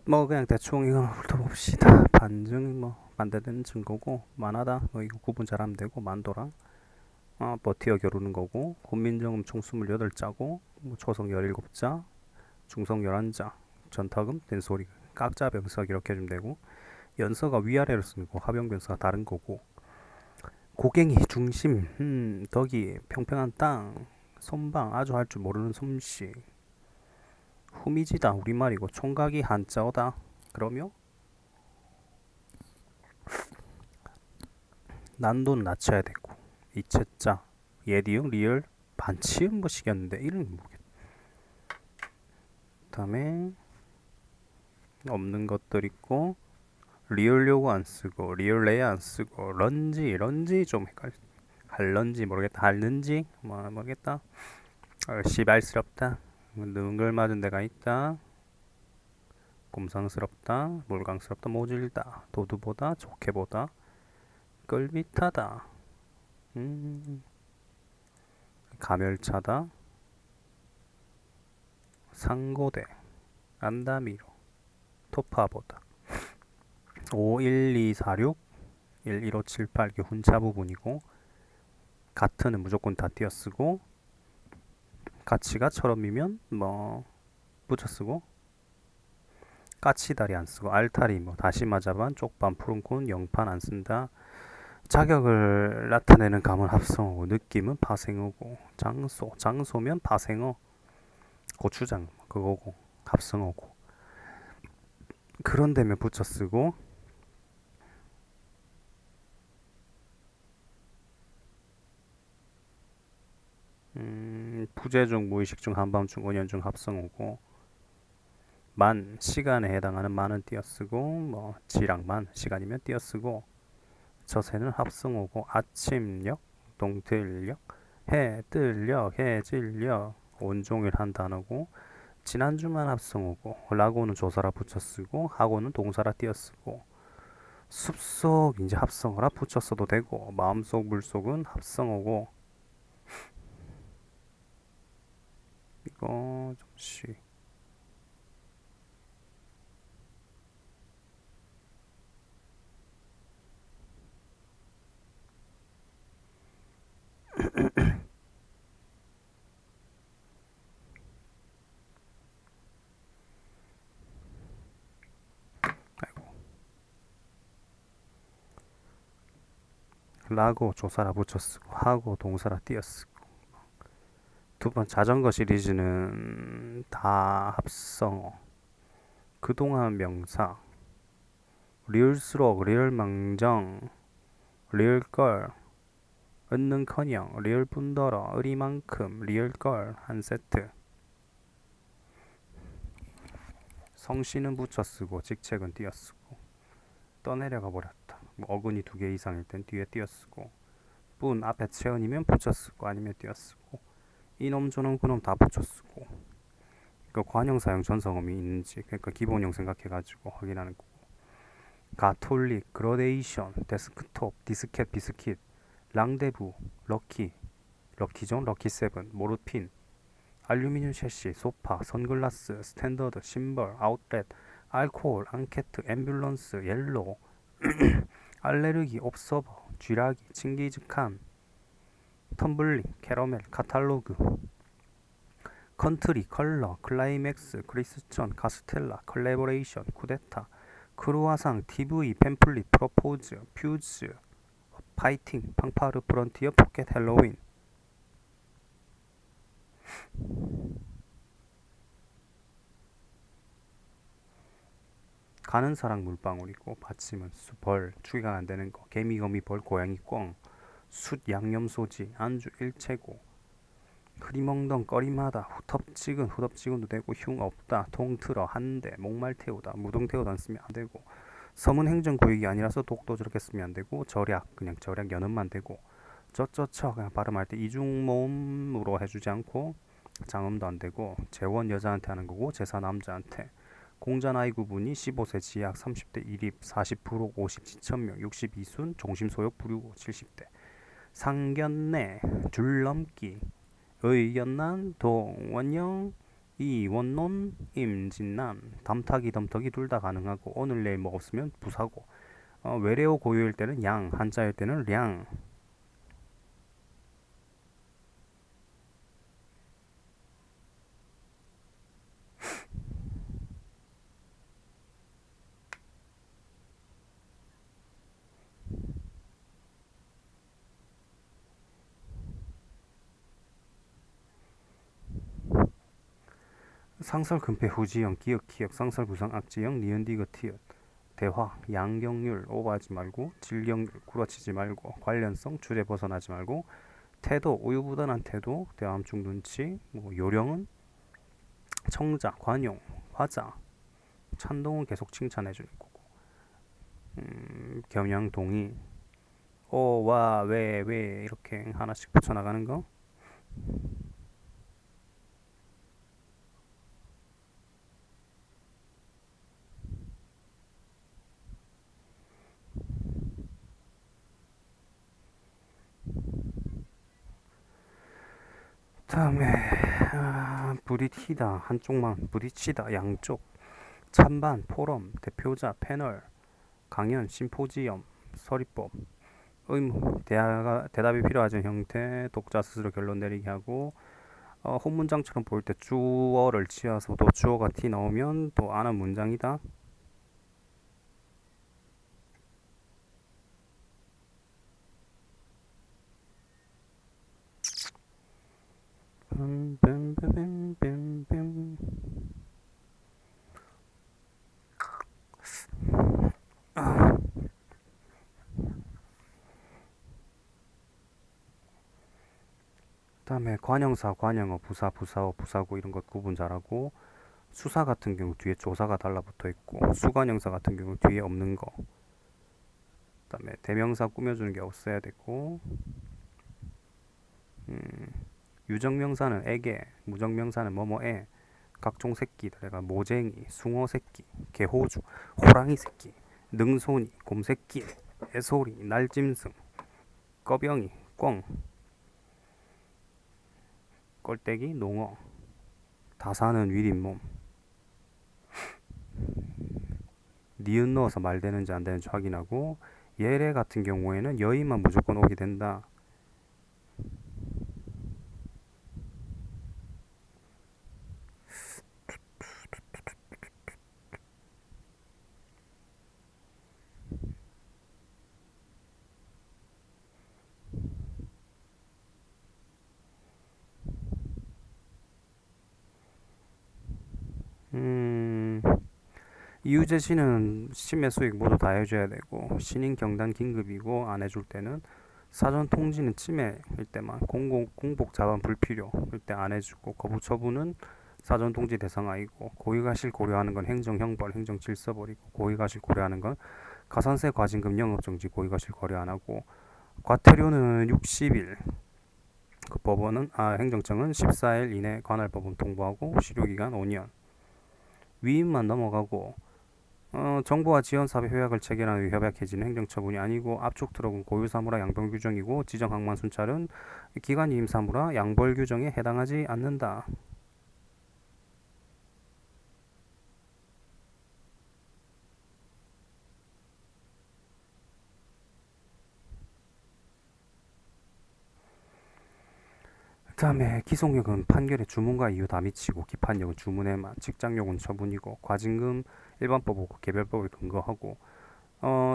뭐 그냥 대충 이거 훑어봅시다. 반증 뭐 반대되는 증거고 만하다 뭐 이거 구분 잘하면 되고 만도랑 버티어 겨루는 거고 훈민정음 총 28자고 뭐 초성 17자 중성 11자 전타금 된소리 깍자 병석 이렇게 해주면 되고 연서가 위아래로 쓰는 거 합영 변수가 다른 거고 고갱이 중심 덕이 평평한 땅 손방 아주 할 줄 모르는 솜씨 후미지다 우리말이고 총각이 한자어다 그러며 난도는 낮춰야 되고 이체자 예디응 리을 반치음 뭐 시켰는데 이런 모르겠다. 그다음에 없는 것들 있고 리을 요구 안 쓰고 리을 레이 안 쓰고 런지 좀 헷갈려. 할런지 모르겠다. 할는지 뭐 모르겠다. 시발스럽다. 능글 맞은 데가 있다. 곰상스럽다. 몰강스럽다. 모질다. 도두보다 좋게보다 끌비타다. 가멸차다. 상고대. 안다미로. 토파보다. 51246 11578 이게 훈차 부분이고 같은은 무조건 다 띄어쓰고 가치가 처럼이면 뭐 붙여쓰고 까치다리 안 쓰고 알타리 뭐 다시마 자반 쪽반 푸른콘 영판 안 쓴다. 자격을 나타내는 감은 합성어고 느낌은 파생어고 장소면 파생어 고추장 그거고 합성어고 그런 데면 붙여쓰고 부재중 무의식중 한밤중 은연중 합성어고 만 시간에 해당하는 만은 띄어쓰고 뭐 지랑만 시간이면 띄어쓰고 저새는 합성어고 아침역 동틀역 해 뜰역 해질역 온종일 한 단어고 지난주만 합성어고 라고는 조사라 붙여쓰고 하고는 동사라 띄어쓰고 숲속 이제 합성어라 붙였어도 되고 마음속 물속은 합성어고 이거 좀씩 라고 조사라 붙여쓰고 하고 동사라 띄어쓰고 두 번 자전거 시리즈는 다 합성어 그동안 명사 리을수록 리을망정 리을걸 은는커녕 리을뿐더러 의리만큼 리을걸 한 세트 성씨는 붙여쓰고 직책은 띄어쓰고 떠내려가 버렸다 뭐 어근이 2개 이상일 땐 뒤에 띄어쓰고 뿐 앞에 채언이면 붙여쓰고 아니면 띄어쓰고 이놈 저놈 그놈 다 붙여쓰고 그 관형사형 전성음이 있는지 그러니까 기본형 생각해가지고 확인하는 거고 가톨릭 그라데이션 데스크톱 디스켓 비스킷 랑데부 럭키 럭키존 럭키세븐 모르핀 알루미늄 셰시 소파 선글라스 스탠더드 심벌 아웃렛 알코올 앙케트 앰뷸런스 옐로우 알레르기 옵서버 쥐라기 칭기즈칸 텀블링 캐러멜 카탈로그 컨트리 컬러 클라이맥스 크리스천 카스텔라 컬래버레이션 쿠데타 크루아상 TV 팸플릿 프로포즈 퓨즈 파이팅 팡파르 프런티어 포켓 헬로윈 가는 사랑 물방울이고 받침은 수벌 추기가 안 되는 거 개미거미 벌 고양이 꽝숯 양념소지 안주 일체고 흐리멍덩 꺼림하다 후텁지근도 되고 흉 없다 통틀어 한대 목말 태우다 무동 태우다 안 쓰면 안 되고 서문 행정구역이 아니라서 독도 저렇게 쓰면 안 되고 절약 그냥 절약 연음만 되고 쩌쩌처 그냥 발음할 때 이중모음으로 해주지 않고 장음도 안 되고 재원 여자한테 하는 거고 제사 남자한테 공자 나이 구분이 15세 지약 30대 일입 40% 50 지천명 62순 종심소욕 부류고 70대 상견례 줄넘기 의견난 동원령 이 원논 임진난 담타기 덤터기 둘 다 가능하고 오늘 내일 뭐 없으면 부사고 외래어 고유일 때는 양 한자일 때는 량. 상설 금패 후지형 기역 키역 상설 부상 악지형 니은 디귿 티읕 대화 양경률 오버하지 말고 질경률 구라치지 말고 관련성 주제 벗어나지 말고 태도 우유부단한 태도 대함중 눈치 뭐 요령은 청자 관용 화자 찬동은 계속 칭찬해주는 거고 겸양 동의 와 왜 이렇게 하나씩 붙여나가는 거. 다음에 부딪히다 한쪽만 부딪히다 양쪽 찬반 포럼 대표자 패널 강연 심포지엄 서리법 의무 대답이 필요하진 형태 독자 스스로 결론 내리게 하고 혼문장처럼 보일 때 주어를 치어서 또 주어가 T 나오면 또 아는 문장이다. 그다음에 관형사, 관형어, 부사, 부사어, 부사구 이런 것 구분 잘하고 수사 같은 경우 뒤에 조사가 달라붙어 있고 수관형사 같은 경우 뒤에 없는 거. 그다음에 대명사 꾸며주는 게 없어야 되고 유정명사는 에게, 무정명사는 뭐뭐에 각종 새끼들, 그러니까 모쟁이, 숭어 새끼, 개호주, 호랑이 새끼, 능손이, 곰새끼, 애소리, 날짐승, 꺼병이, 꿩, 껄떼기, 농어, 다사는 위린몸. 니은 넣어서 말 되는지 안 되는지 확인하고 예래 같은 경우에는 여의만 무조건 오게 된다. 이유제시는 심해 수익 모두 다 해줘야 되고 신인 경단 긴급이고 안 해줄 때는 사전 통지는 침해일 때만 공복 자반 불필요일 때 안 해주고 거부 처분은 사전 통지 대상 아니고 고의가실 고려하는 건 행정형벌 행정질서벌이고 고의가실 고려하는 건 가산세 과징금 영업정지 고의가실 고려 안 하고 과태료는 60일 그 법원은 행정청은 14일 이내 관할 법원 통보하고 실효기간 5년 위임만 넘어가고 정부와 지원사업의 협약을 체결한 후 협약 해지는 행정처분이 아니고 압축 트럭은 고유사무라 양벌 규정이고 지정 항만 순찰은 기관 이임 사무라 양벌 규정에 해당하지 않는다. 그 다음에 기속력은 판결의 주문과 이유 다 미치고 기판력은 주문에만 직장력은 처분이고 과징금 일반법하고 개별법을 근거하고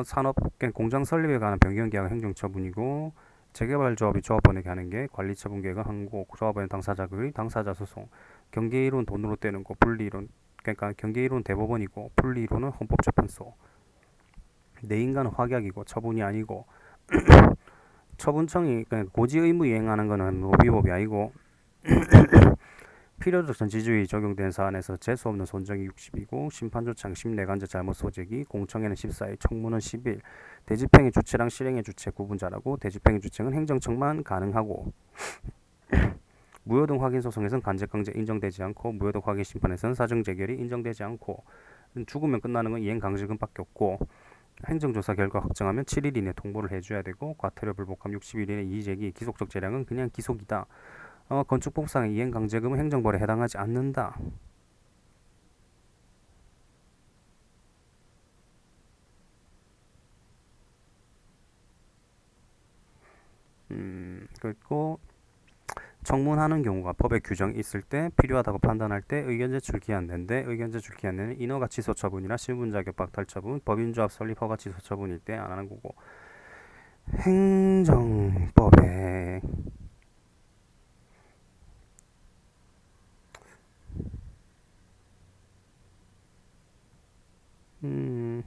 산업 공장 설립에 관한 변경계약은 행정처분이고 재개발조합이 조합원에게 하는 게 관리처분 계획을 한고 조합원의 당사자들이 당사자 소송 경계이론 돈으로 떼는 거 분리이론 그러니까 경계이론 대법원이고 분리이론은 헌법재판소 내인간은 확약이고 처분이 아니고 처분청이 고지 의무 이행하는 거는 노비법이 아니고 필요적 전치주의 적용된 사안에서 재수 없는 손정이 60이고 심판조창 심내간제 잘못 소재기 공청회는 14일 청문은 10일 대집행위 주체랑 실행의 주체 구분 잘하고 대집행위 주체는 행정청만 가능하고 무효등 확인 소송에서는 간접강제 인정되지 않고 무효등 확인 심판에서는 사정 재결이 인정되지 않고 죽으면 끝나는 건 이행 강제금밖에 없고 행정조사 결과 확정하면 7일 이내 통보를 해줘야 되고 과태료 불복함 60일 이내 이의제기 기속적 재량은 그냥 기속이다. 건축법상의 이행강제금은 행정벌에 해당하지 않는다. 그리고 청문하는 경우가 법에 규정이 있을 때 필요하다고 판단할 때 의견 제출 기한 내인데 의견 제출 기한 내는 인허가 취소 처분이나 신분 자격 박탈 처분, 법인조합 설립 허가 취소 처분일 때 안 하는 거고 행정법에 음,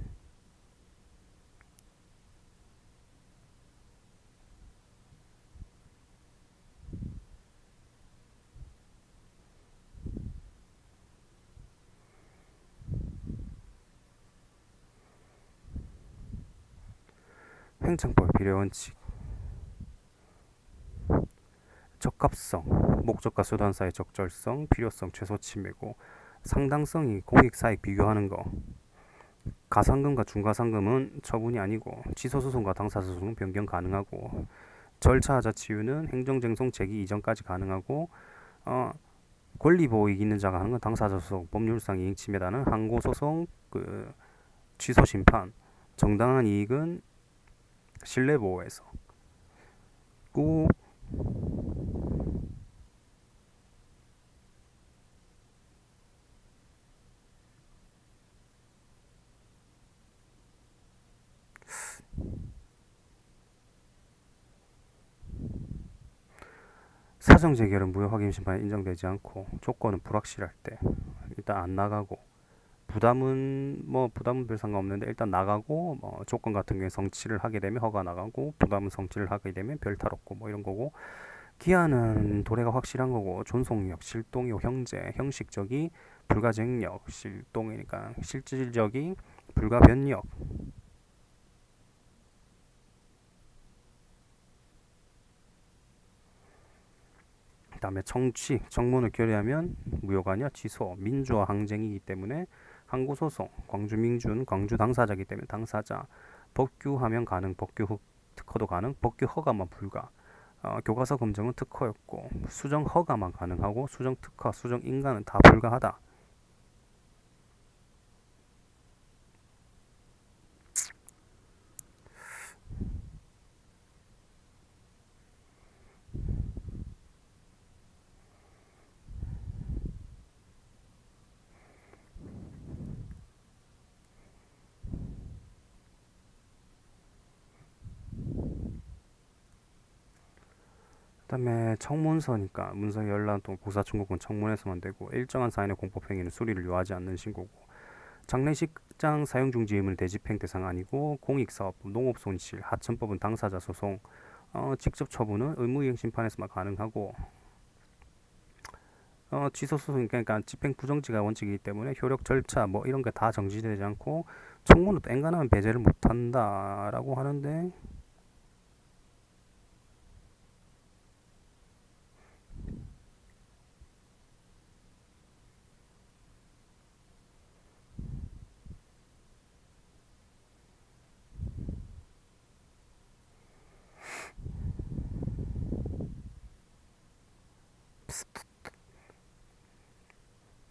행정법 비례 원칙 적합성, 목적과 수단 사이 적절성, 필요성, 최소 침해고 상당성이 공익사익 비교하는 거 가상금과 중과상금은 처분이 아니고 취소소송과 당사소송은 변경 가능하고 절차하자 치유는 행정쟁송 제기 이전까지 가능하고 권리보호 이기는 자가 하는 건 당사자 소송, 법률상 이행 침해다는 항고소송, 취소 심판, 정당한 이익은 신뢰보호에서 꼭 사정 재결은 무효 확인 심판에 인정되지 않고 조건은 불확실할 때 일단 안 나가고 부담은 별 상관없는데 일단 나가고 조건 같은 경우에 성취를 하게 되면 허가 나가고 부담은 성취를 하게 되면 별탈 없고 뭐 이런 거고 기한은 도래가 확실한 거고 존속력, 실동이 형제, 형식적이 불가쟁력, 실동이니까 실질적이 불가변력 그다음에 청취, 청문을 결의하면 무효가 아니라 취소, 민주화 항쟁이기 때문에 항고소송, 광주민주는 광주 당사자이기 때문에 당사자, 법규하면 가능, 법규 특허도 가능, 법규 허가만 불가. 교과서 검정은 특허였고 수정 허가만 가능하고 수정 특허, 수정 인가는 다 불가하다. 그다음에 청문서니까 문서 열람 또 보사 청구권 청문에서만 되고 일정한 사인의 공법행위는 수리를 요하지 않는 신고고 장례식장 사용 중지 의무는 대집행 대상 아니고 공익사업법, 농업손실, 하천법은 당사자 소송, 직접 처분은 의무이행 심판에서만 가능하고 취소 소송 그러니까 집행 부정지가 원칙이기 때문에 효력 절차 뭐 이런 게 다 정지되지 않고 청문은 또 엔간하면 배제를 못한다라고 하는데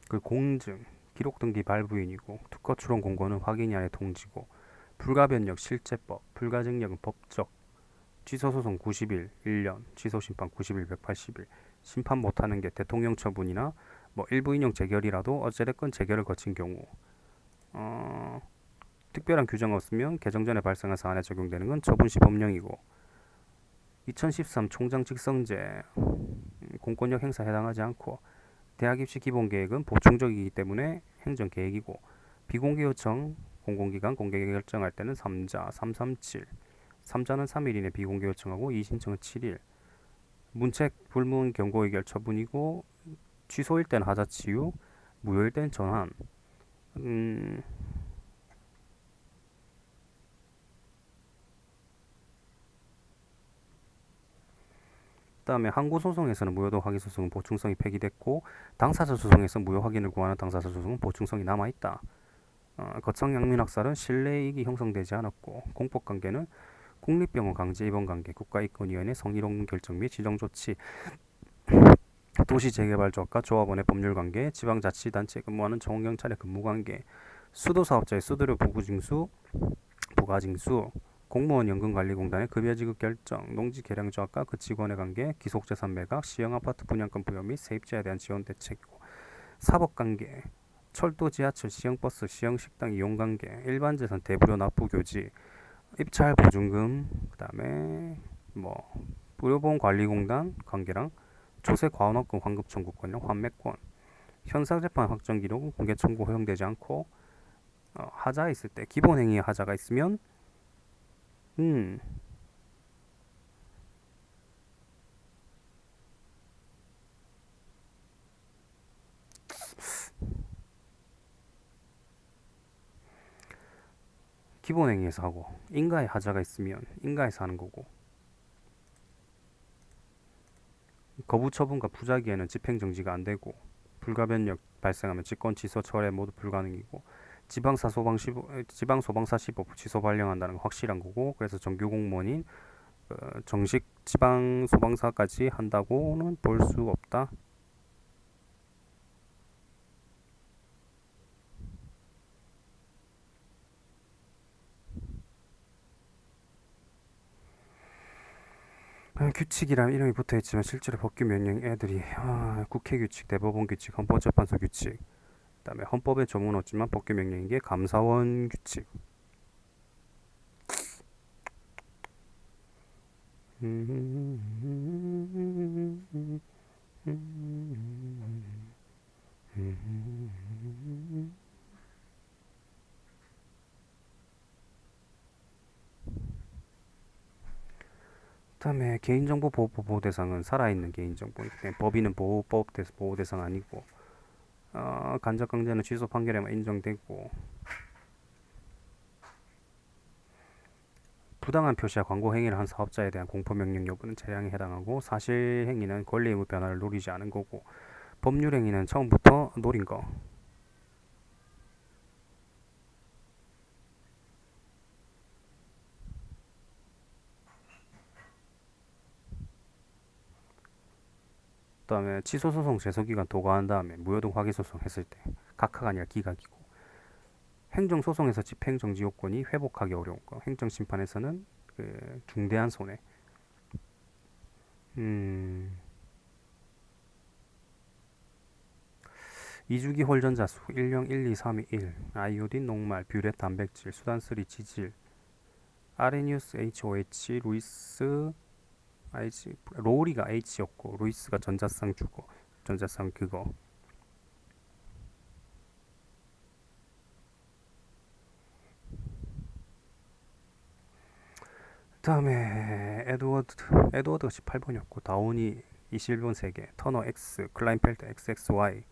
그 공증 기록 등기 발부인이고 특허 출원 공고는 확인이 안에 통지고 불가변력 실제법 불가증력은 법적 취소소송 90일 1년 취소심판 90일 180일 심판 못하는 게 대통령 처분이나 뭐 일부 인용 재결이라도 어찌됐건 재결을 거친 경우 특별한 규정 없으면 개정 전에 발생한 사안에 적용되는 건 처분시 법령이고 2013 총장 직성제 공권력 행사에 해당하지 않고 대학 입시 기본계획은 보충적이기 때문에 행정계획이고 비공개 요청 공공기관 공개 결정할 때는 3자 337 3자는 3일 이내 비공개 요청하고 이신청은 7일 문책 불문 경고 의결 처분이고 취소일 땐 하자치유 무효일 땐 전환 그다음에 항고 소송에서는 무효도 확인 소송은 보충성이 폐기됐고 당사자 소송에서 무효 확인을 구하는 당사자 소송은 보충성이 남아 있다. 거청 양민학살은 신뢰이익이 형성되지 않았고 공법 관계는 국립병원 강제 입원 관계 국가이권위원회 성희롱 결정 및 지정 조치 도시재개발조합과 조합원의 법률관계, 지방자치단체에 근무하는 정경찰의 근무관계, 수도사업자의 수수료 부가징수, 공무원 연금관리공단의 급여지급 결정, 농지개량조합과 그 직원의 관계, 기속재산 매각, 시형아파트 분양권 부여 및 세입자에 대한 지원 대책이고, 사법관계, 철도, 지하철, 시형버스, 시형식당 이용관계, 일반재산 대부료 납부교지, 입찰 보증금, 그 다음에 뭐 의료보험관리공단 관계랑 조세과원업금 환급 청구권이랑 환매권, 현상재판 확정기록 공개 청구 허용되지 않고, 하자 있을 때 기본행위에 하자가 있으면 음 기본행위에서 하고, 인가에 하자가 있으면 인가에서 하는 거고, 거부처분과 부작위에는 집행정지가 안 되고, 불가변력 발생하면 직권 취소 철회 모두 불가능이고, 지방소방사 15부 취소 발령한다는 건 확실한 거고, 그래서 정규 공무원인 정식 지방소방사까지 한다고는 볼 수 없다. 규칙이라는 이름이 붙어있지만 실제로 법규 명령 애들이 국회 규칙, 대법원 규칙, 헌법재판소 규칙, 그다음에 헌법에 조문 없지만 법규 명령인 게 감사원 규칙. 그다음에 개인정보 보호 대상은 살아있는 개인정보. 법인은 보호법 보호 대상 아니고, 간접 강제는 취소 판결에만 인정되고, 부당한 표시와 광고 행위를 한 사업자에 대한 공포 명령 여부는 재량에 해당하고, 사실 행위는 권리 의무 변화를 노리지 않은 거고, 법률 행위는 처음부터 노린 거. 그다음에 취소소송 제소기간 도과한 다음에 무효등 확인소송 했을 때 각하가 아니라 기각이고, 행정소송에서 집행정지 요건이 회복하기 어려운 거, 행정심판에서는 그 중대한 손해. 이주기 홀전자수 10, 1, 2, 3, 2, 1, 아이오딘, 녹말, 뷰렛, 단백질, 수단3, 지질, 아레니우스, HOH, 루이스, IG, 로리가 H였고 루이스가 전자쌍 주고, 전자쌍 그거. 다음에 에드워드가 18번이었고, 다운이 21번 3개, 터너 X, 클라인펠트 XXY.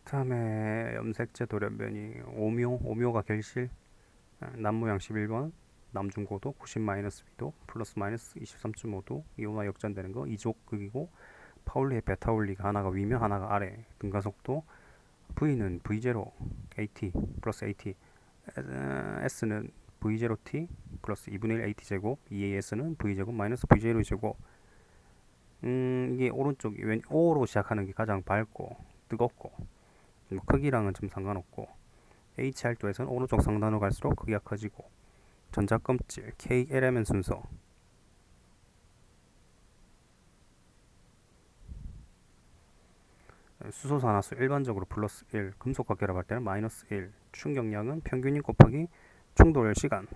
다음에 염색제 돌연변이 오묘가 결실, 남모양 11번, 남중고도 90-2도 플러스 마이너스 23.5도 이온화 역전되는 거, 이족극이고, 파울리의 베타올리가 하나가 위면 하나가 아래, 등가속도, V는 V0 AT 플러스 AT, S는 V0T 플러스 2분의 1 AT 제곱, EAS는 V 제곱 마이너스 V0 제곱. 이게 오른쪽이 O로 시작하는 게 가장 밝고 뜨겁고, 뭐 크기랑은 좀 상관없고, HR2에서는 오른쪽 상단으로 갈수록 크기가 커지고, 전자껍질 KLMN 순서. 수소산화수 일반적으로 플러스 1, 금속과 결합할 때는 마이너스 1, 충격량은 평균인 곱하기 충돌 시간.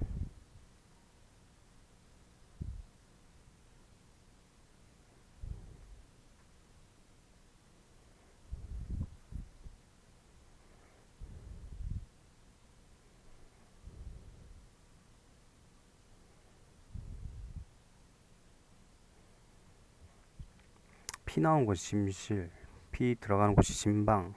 피 나온 곳이 심실, 피 들어가는 곳이 심방.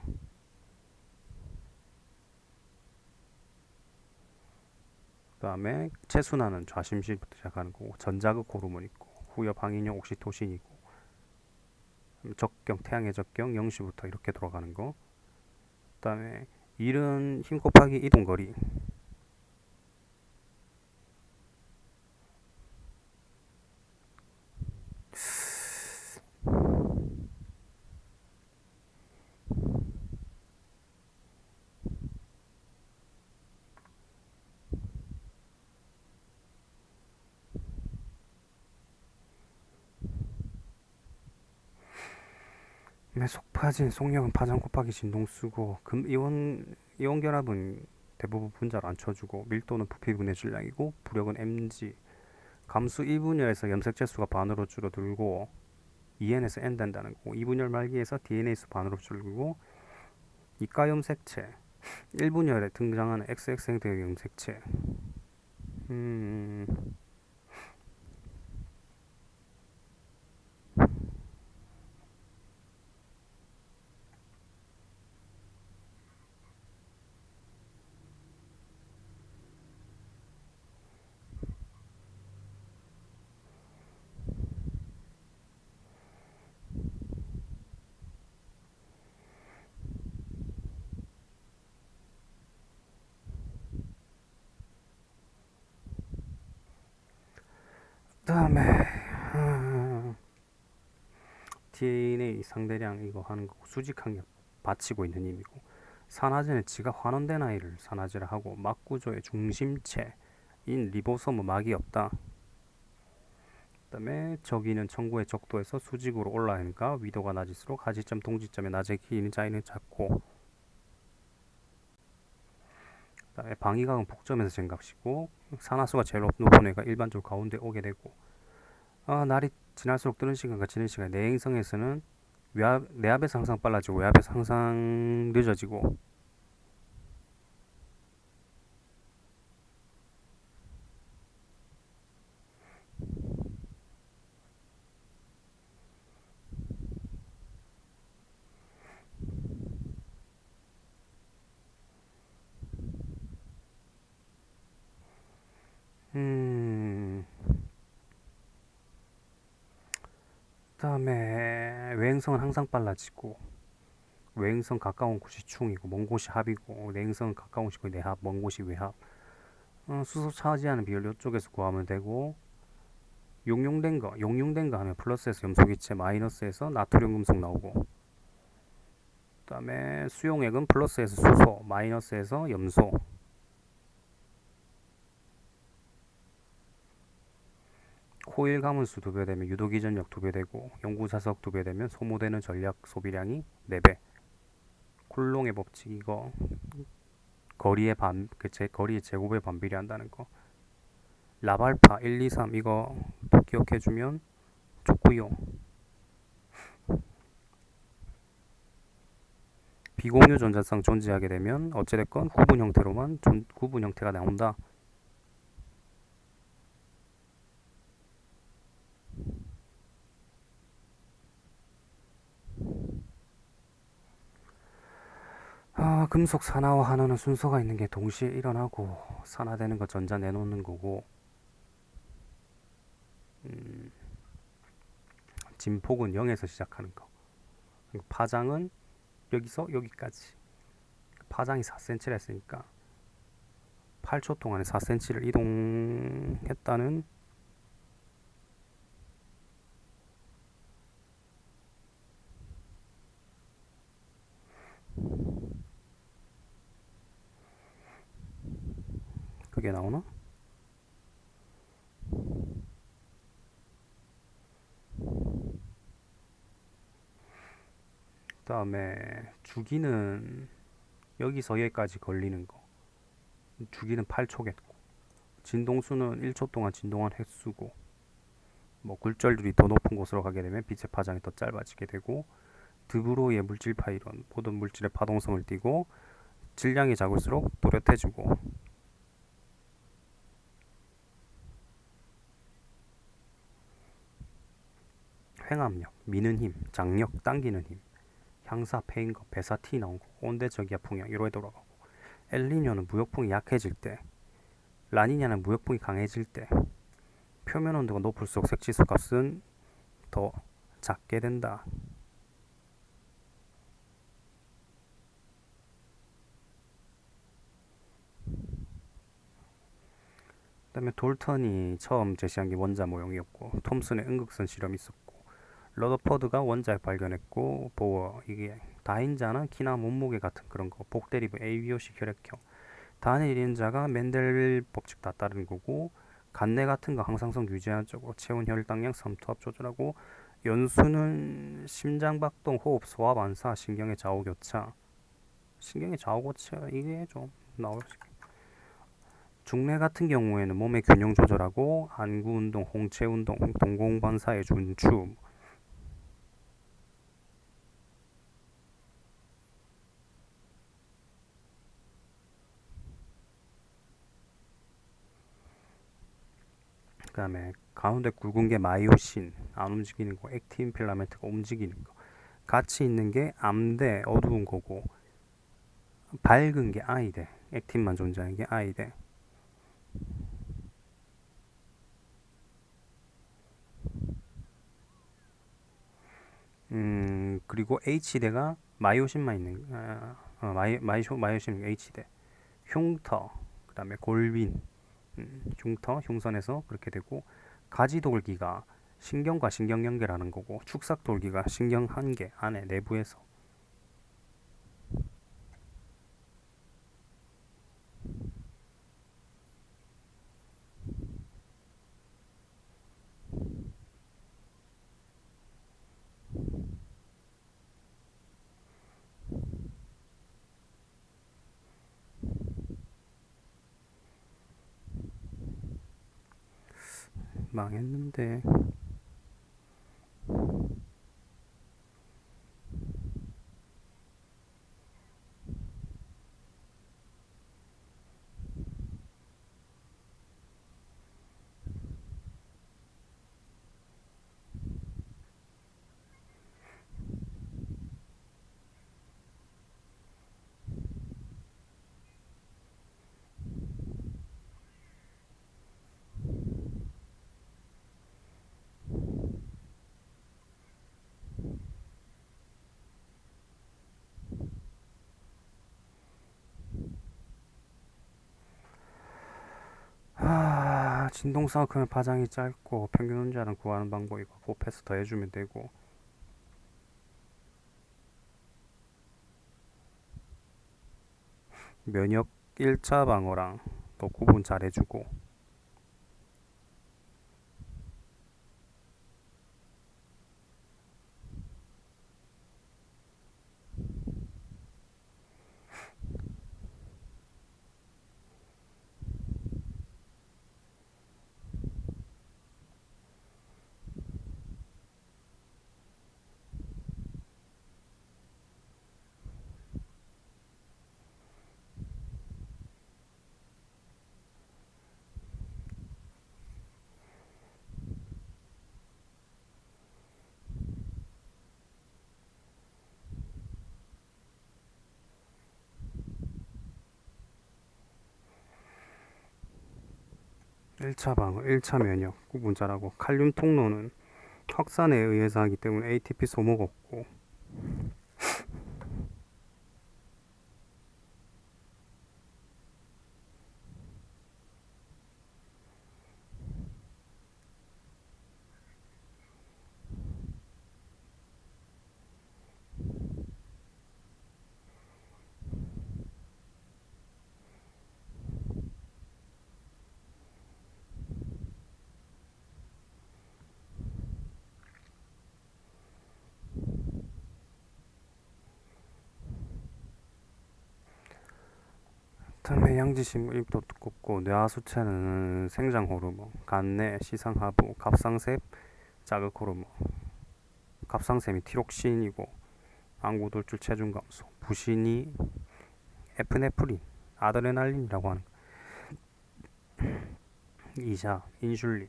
그 다음에 체순환은 좌심실부터 시작하는 거고, 전자극 호르몬 있고, 후엽 항인형 옥시토신이고, 적경 태양의 적경 0시부터 이렇게 돌아가는 거. 그 다음에 일은 힘 곱하기 이동거리. 속파진, 속력은 파장 곱하기 진동 쓰고 이온 결합은 대부분 분자로 안 쳐주고 밀도는 부피분의 질량이고 부력은 mg 감수 1분열에서 염색체 수가 반으로 줄어들고 2n에서 n 된다는 거고 2분열 말기에서 DNA 수 반으로 줄고 이가 염색체 1분열에 등장하는 XX 형태의 염색체 음, 그다음에 DNA 상대량 이거 하는 거고 수직한 게 받치고 있는 힘이고 산화제는 지가 환원된 아이를 산화제를 하고 막 구조의 중심체인 리보소무 막이 없다. 그다음에 저기는 청구의 적도에서 수직으로 올라가니까 위도가 낮을수록 하지점 동지점의 낮의 길이는 차이는 작고 그다음에 방위각은 북점에서 쟁값이고 산화수가 제일 높은 애가 일반적으로 가운데 오게 되고 날이 지날수록 뜨는 시간과 지는 시간 내행성에서는 내압에서 항상 빨라지고 외압에서 항상 늦어지고 음 그다음에 외행성은 항상 빨라지고 외행성 가까운 곳이 충이고 먼 곳이 합이고 내행성은 가까운 곳이 내합 먼 곳이 외합 수소 차지하는 비율 이쪽에서 구하면 되고 용융된 거 하면 플러스에서 염소기체 마이너스에서 나트륨 금속 나오고 그다음에 수용액은 플러스에서 수소 마이너스에서 염소 코일 가문수 2배 되면 유도기 전력 2배 되고 연구자석 2배 되면 소모되는 전력 소비량이 4배 쿨롱의 법칙 이거 거리의 제곱에 반비례한다는 거 라발파 1, 2, 3 이거 기억해주면 좋고요. 비공유 전자쌍 존재하게 되면 어찌됐건 구분 형태로만 구분 형태가 나온다. 금속 산화와 환원은 순서가 있는 게 동시에 일어나고 산화되는 거 전자 내놓는 거고 진폭은 0에서 시작하는 거 파장은 여기서 여기까지 파장이 4cm라 했으니까 8초 동안에 4cm를 이동했다는 그게 나오나? 그 다음에 주기는 여기서 여기까지 걸리는 거 주기는 8초겠고 진동수는 1초 동안 진동한 횟수고 뭐 굴절들이 더 높은 곳으로 가게 되면 빛의 파장이 더 짧아지게 되고 드브로이의 물질 파이론 모든 물질의 파동성을 띠고 질량이 작을수록 또렷해지고 횡압력, 미는 힘, 장력, 당기는 힘 향사, 페인거, 배사, T 나온 거 온대, 저기압, 풍향 이로에 돌아가고 엘니뇨는 무역풍이 약해질 때 라니냐는 무역풍이 강해질 때 표면 온도가 높을수록 색지수 값은 더 작게 된다. 그다음에 돌턴이 처음 제시한 게 원자 모형이었고 톰슨의 음극선 실험이 있었고 러더퍼드가 원자핵 발견했고 보어 이게 다인자나 키나 몸무게 같은 그런 거 복대리브 ABOC 혈액형 단일 1인자가 맨델 법칙 다 따르는 거고 간내 같은 거 항상성 유지하는 쪽으로 체온 혈당량 삼투압 조절하고 연수는 심장박동, 호흡, 소화, 반사, 신경의 좌우교차. 신경의 좌우교차 이게 좀 나올 수. 중래 같은 경우에는 몸의 균형 조절하고 안구 운동, 홍채 운동, 동공반사의 준추. 그다음에 가운데 굵은 게 마이오신, 안 움직이는 거. 액틴 필라멘트가 움직이는 거. 같이 있는 게 암대, 어두운 거고, 밝은 게 I대. 액틴만 존재하는 게 I대. 그리고 H대가 마이오신만 있는, 마이오신 H대. 흉터, 그다음에 골빈, 흉터, 흉선에서 그렇게 되고, 가지돌기가 신경과 신경 연결하는 거고, 축삭돌기가 신경 한 개 안에 내부에서. 망했는데. 진동사가 크면 파장이 짧고 평균 운자는 구하는 방법이고 곱해서 더해주면 되고. 면역 1차 방어랑 또 구분 잘 해주고. 일 차 방어, 1차 면역 구분 잘하고. 칼륨 통로는 확산에 의해서 하기 때문에 ATP 소모가 없고. 다음에 양지식물 잎도 두껍고. 뇌하수체는 생장 호르몬, 간내, 시상하부, 갑상샘, 자극 호르몬. 갑상샘이 티록신이고, 안구돌출 체중 감소, 부신이 에프네프린, 아드레날린이라고 하는. 이자, 인슐린,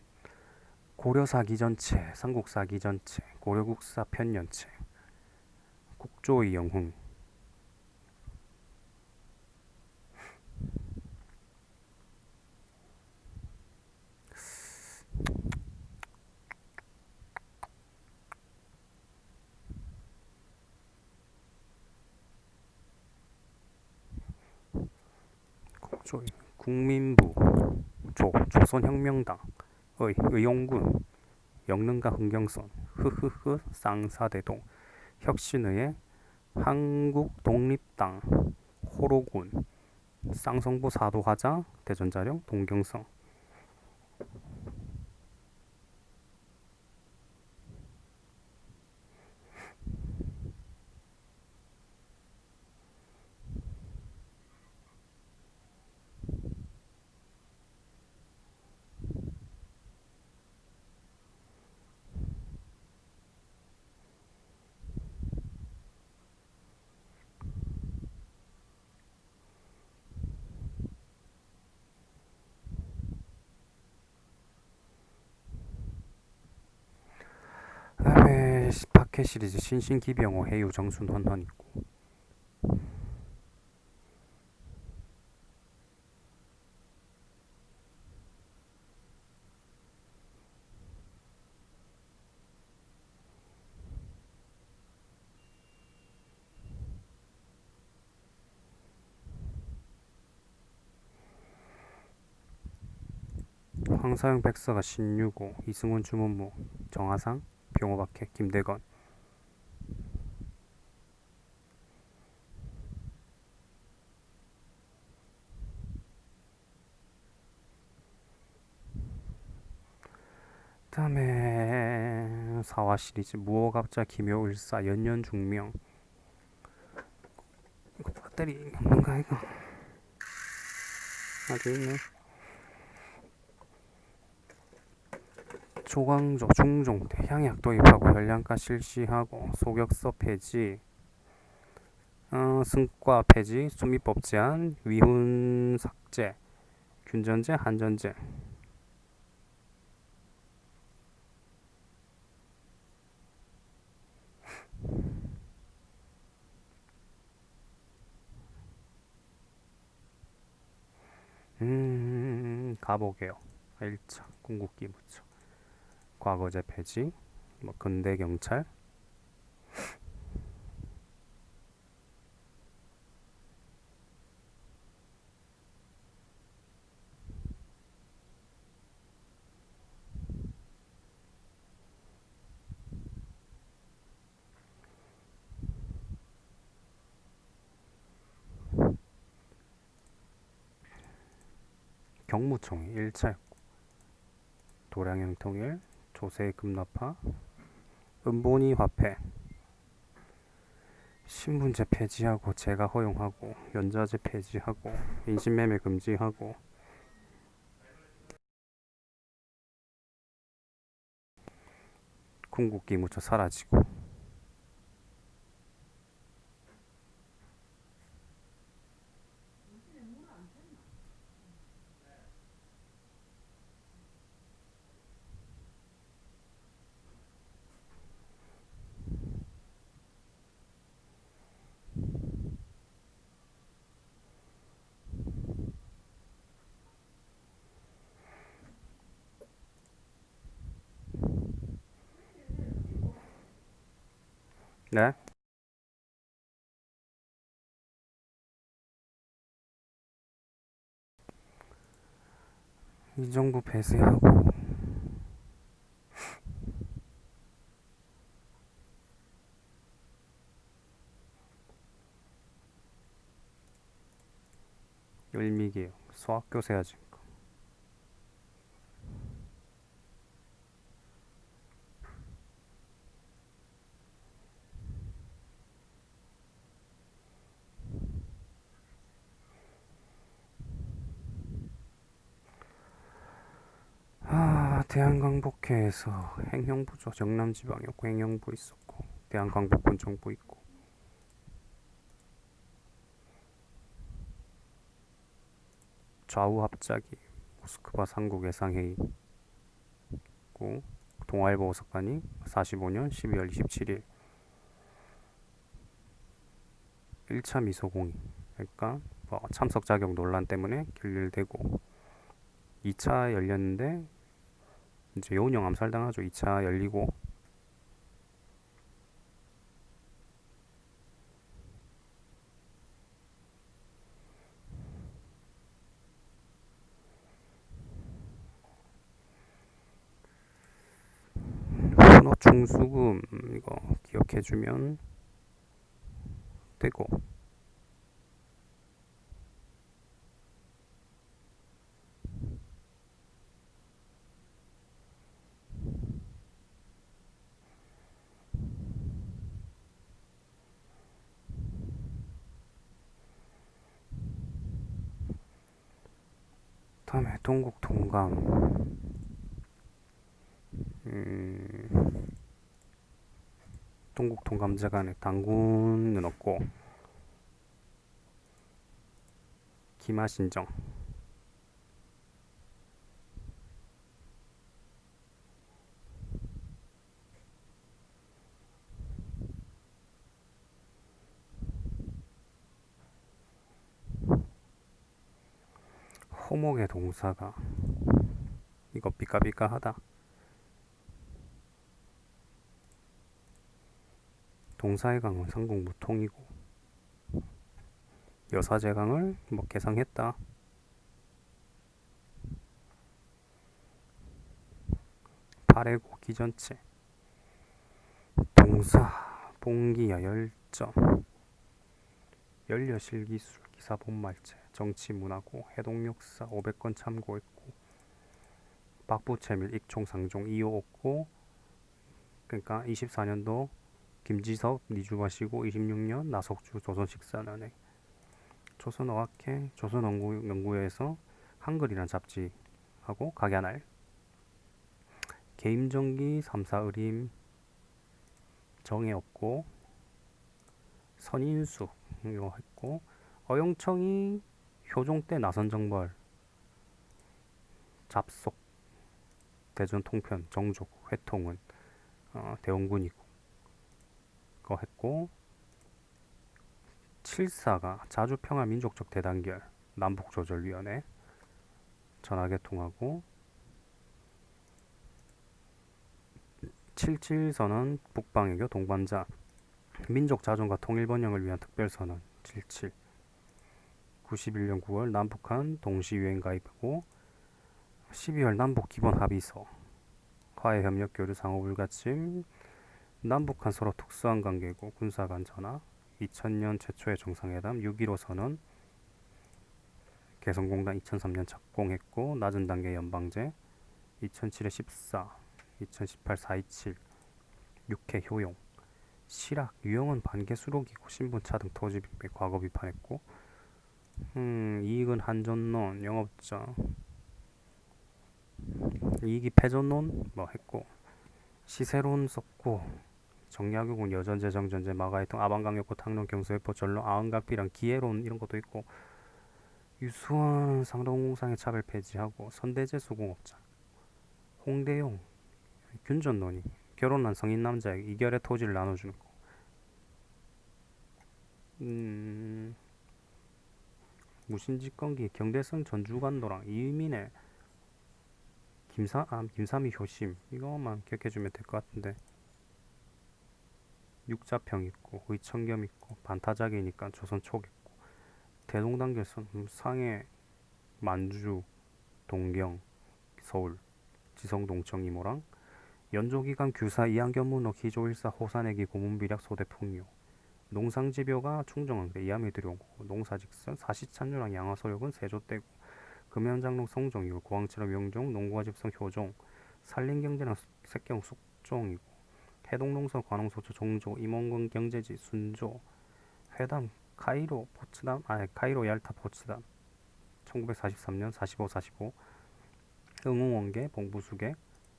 고려사 기전체, 삼국사 기전체, 고려국사 편년체, 국조의 영흥. 국조의 국민부, 조선혁명당, 의용군, 영릉과 흥경선, 흐흐흐 쌍사대동, 혁신의회, 한국독립당, 호로군, 쌍성부 사도화자, 대전자령, 동경성. 포켓 시리즈 신신기병호 해유 정순헌헌 있고. 황사영 백서가 신유고, 이승훈 주문무, 정하상, 병호박해, 김대건. 다음에 사화 시리즈 무호갑자 기묘을사 연년중명. 이거 배터리 없는가 이거? 아주 있네. 조광조 중종 태양약 도입하고 혈량가 실시하고 소격서 폐지, 승과 폐지, 수미법 제한, 위훈 삭제, 균전제, 한전제. 가보게요. 1차 궁극기 무쳐 과거제 폐지, 뭐 근대 경찰. 경무총이 1차 도량형 통일, 조세 급납화, 은본위 화폐, 신분제 폐지하고 재가 허용하고, 연좌제 폐지하고, 인신매매 금지하고, 궁극기 무쳐 사라지고. 네? 이 정부 폐쇄하고. 일미기요. 수학교세 하지. 대한광복회에서 행정부죠. 영남지방이었고 행정부 있었고, 대한광복군 정부 있고. 좌우 합작이 모스크바 삼국 예상회의 있고, 동아일보 보석관이 45년 12월 27일 1차 미소공의, 그러니까 뭐 참석 자격 논란 때문에 결렬되고, 2차 열렸는데 이제 여운형 암살당하죠. 2차 열리고. 훈어 충수금 이거 기억해주면 되고. 다음에 동국 동감. 동국 동감자간에 당군은 없고, 기마신정. 토목의 동사가 이거 삐까삐까하다. 동사의 강은 상공무통이고 여사제 강을 뭐 개상했다. 파래고 기전체 동사 봉기야 열정 연려실기술 기사본말체 정치문화고 해동역사 500건 참고했고 박부채밀 익총상종 2호 없고 그러니까 24년도 김지섭 니주마시고 26년 나석주 조선식사연회 조선어학회 조선연구회에서 한글이란 잡지하고 각야날 개임정기 3사 의림 정해 없고 선인숙 이거 했고 어영청이 효종 때 나선정벌 잡속 대전 통편 정족 회통은 대원군이고 그거 했고 칠사가 자주평화 민족적 대단결 남북조절위원회 전화개통하고 77선언 북방외교 동반자 민족 자존과 통일 번영을 위한 특별선언 77 91년 9월 남북한 동시유엔 가입하고 12월 남북 기본 합의서 화해협력 교류 상호 불가침 남북한 서로 특수한 관계고 군사간 전화 2000년 최초의 정상회담 6.15 선언 개성공단 2003년 착공했고 낮은 단계 연방제 2007에 14 2018 427 6회 효용 실학 유형은 반개 수록이고 신분차 등 토지 빅백 과거 비판했고 이익은 한전론 영업자 이익이 패전론 뭐 했고 시세론 썼고 정약용은 여전재정전제 마가이통 아방강역고 탕론 경서회포 전론 아흔각비랑 기회론 이런 것도 있고 유수원 상동공상의 차별 폐지하고 선대제 수공업자 홍대용 균전론이 결혼한 성인 남자에게 이결의 토지를 나눠주는 거 무신직권기 경대성 전주관도랑 이민의 김삼이 효심 이거만 기억해주면 될 것 같은데 육자평 있고 의청겸 있고 반타작이니까 조선 촉 있고 대동단결선 상해 만주 동경 서울 지성동청 이모랑 연조기간 규사 이한견문호 기조일사 호산애기 고문비략 소대풍요 농상지벼가 충정왕대 이함이 들여오고 농사직선 사시찬류랑 양화소역은 세조대고 금연장롱 성종이고 고왕처럼 영종 농구화집성 효종 산림경제랑 색경 숙종이고 해동농서 관홍소초 종조 임원군 경제지 순조 회담 카이로 포츠담 카이로 얄타 포츠담 1943년 45 응웅원계 봉부수계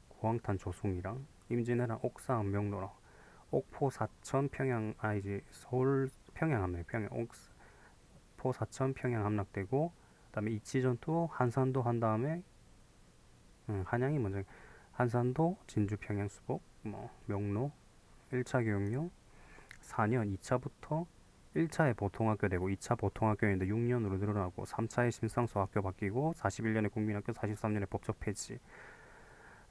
고황탄 조숭이랑 임진왜란 옥사 은명로랑 옥포 사천 평양 이제 서울 평양 함락 평양 옥포 사천 평양 함락되고 그다음에 이치전투 한산도 한 다음에 한양이 먼저 한산도 진주 평양 수복 뭐 명로 1차 교육용 4년 2차부터 1차에 보통학교 되고 2차 보통학교인데 6년으로 늘어나고 3차에 심상소 학교 바뀌고 41년에 국민학교 43년에 법적 폐지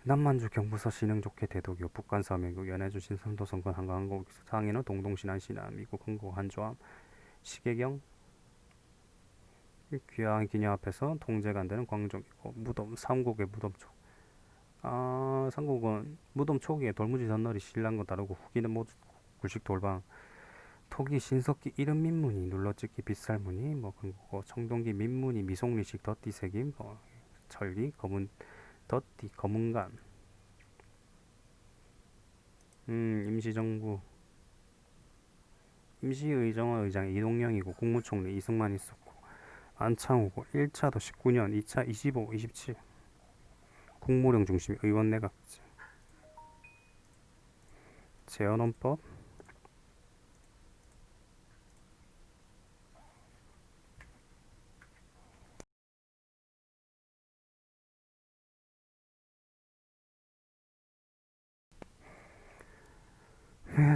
남만주 경부서 신흥 좋게 대도교 북한서명국 연해주 신삼도 성건 한강항공 상해는 동동신안신안 미국 흥국 한조함 시계경 귀향 기념 앞에서 통제가 안 되는 광종이고 무덤 삼국의 무덤촉 삼국은 무덤 초기에 돌무지 전널이 신랑과 다르고 후기는 모두 굴식 돌방 토기 신석기 이름 민문이 눌러찍기 빗살무늬 뭐 그리고 청동기 민문이 미송리식 덧띠새김 철기 검은 덧띠 검은간 임시정부 임시의정화 의장 이동영이고 국무총리 이승만 있었고 안창호고 1차도 19년 2차 25, 27 국무령 중심 의원 내각제 재헌헌법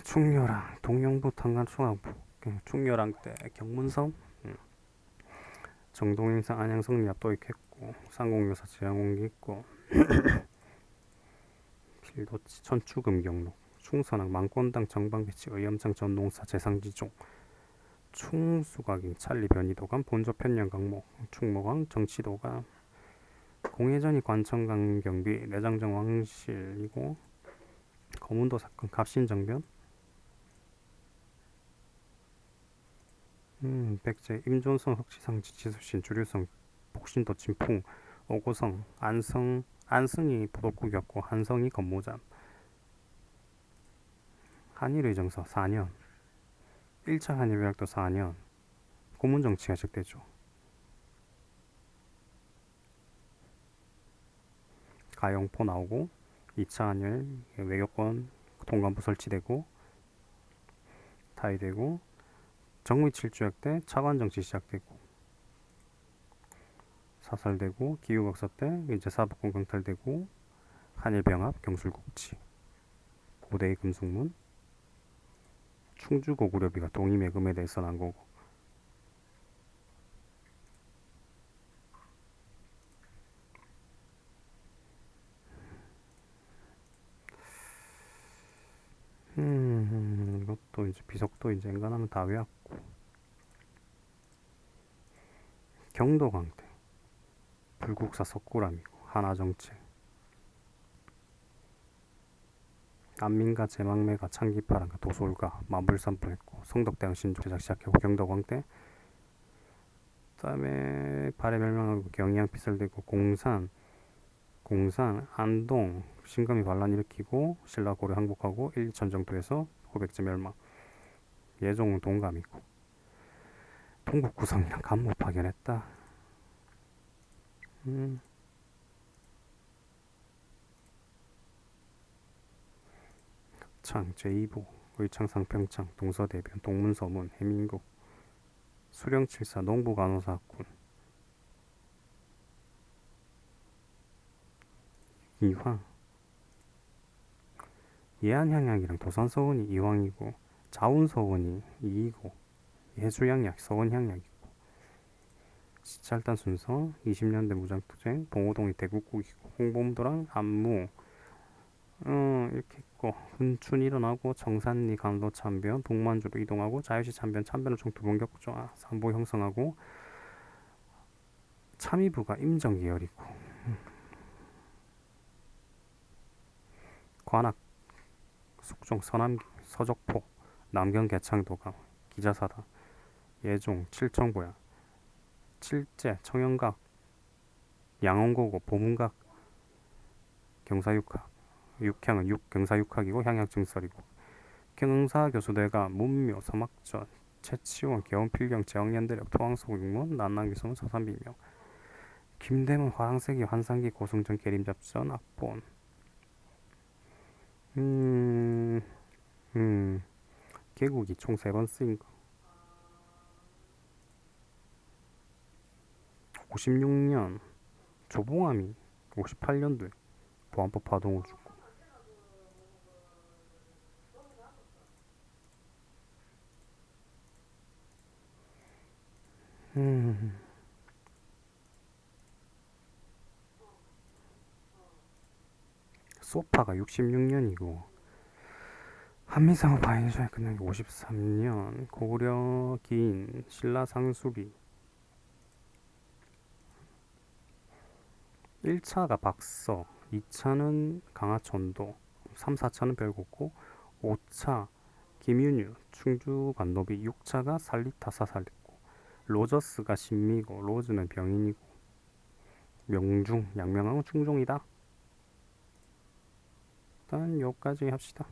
충렬왕 동영부 탄간충하부 충렬왕 때 경문섬 정동행사 안양성리압 도입했고 있고 상공유사 제왕공기 있고 필도치 천추금 경록 충선항 망권당 정방배치 의염장 전농사 재상지종 충수각인 찰리 변이도감 본조 편령 강목 충목왕 정치도감 공회전이 관청강 경비 내장정 왕실이고 거문도 사건 갑신정변 백제 임존성 흑지상 지지수신 주류성 복신도 진풍 오고성 안성이 부덕국이었고 한성이 건모잠 한일의정서 4년 1차 한일회약도 4년 고문정치가 시작되죠. 가영포 나오고 2차 한일 외교권 통관부 설치되고 타이되고 정의 7주약 때 차관정치 시작되고 사설되고 기후각서 때 이제 사법권 강탈되고 한일병합 경술국치 고대의 금속문 충주고구려비가 동의매금에 대해서 난 거고 이것도 이제 비석도 이제 엔간하면 다 외웠고 경도강대 불국사 석굴암이고 한화정책 안민가 제망매가 창기파랑가 도솔가 만불산포했고 성덕대왕 신조 제작 시작하고 경도광대 그다음에 발해 멸망하고 경의양 피살되고 공산 안동 신감이 반란 일으키고 신라 고려 항복하고 일전정도에서 후백제 멸망 예종은 동감이고 동북 구성이랑 간모 파견했다. 창 제2보 의창상 평창 동서대변 동문서문 해민국 수령칠사 농부간호사군 이황 예안향약이랑 도산서원이 이황이고 자운서원이 이이고 예수향약 서원향약이고 시찰단 순서 20년대 무장투쟁 봉오동이 대국국이고 홍범도랑 안무 이렇게 있고 훈춘 일어나고 정산리 강도 참변 동만주로 이동하고 자유시 참변을 총 2번 겪죠. 삼보 형성하고 참의부가 임정계열이고 관악 숙종 서남기 서적포 남경 개창도가 기자사다 예종 칠청보야 칠제 청영각 양원고고 보문각 경사육학 육향은 경사육학이고 향약증설이고 경사교수대가 문묘 서막전 채치원 개원필경 제왕연대력 토왕소 육문 난랑기성 서산비명 김대문 화랑세기 환상기 고승전 계림잡전 악본 개국이 총 3번 쓰인 거 56년 조봉암이 58년도에 보안법 파동을 주고 소파가 66년이고 한미상호 바이저의 끝난 게 53년 고구려 기인 신라 상수리 1차가 박서 2차는 강하천도 3, 4차는 별곡고 5차 김윤유 충주 관노비 6차가 살리타 사살됐고 로저스가 신미고 로즈는 병인이고 명중 양명하고 충종이다. 일단 여기까지 합시다.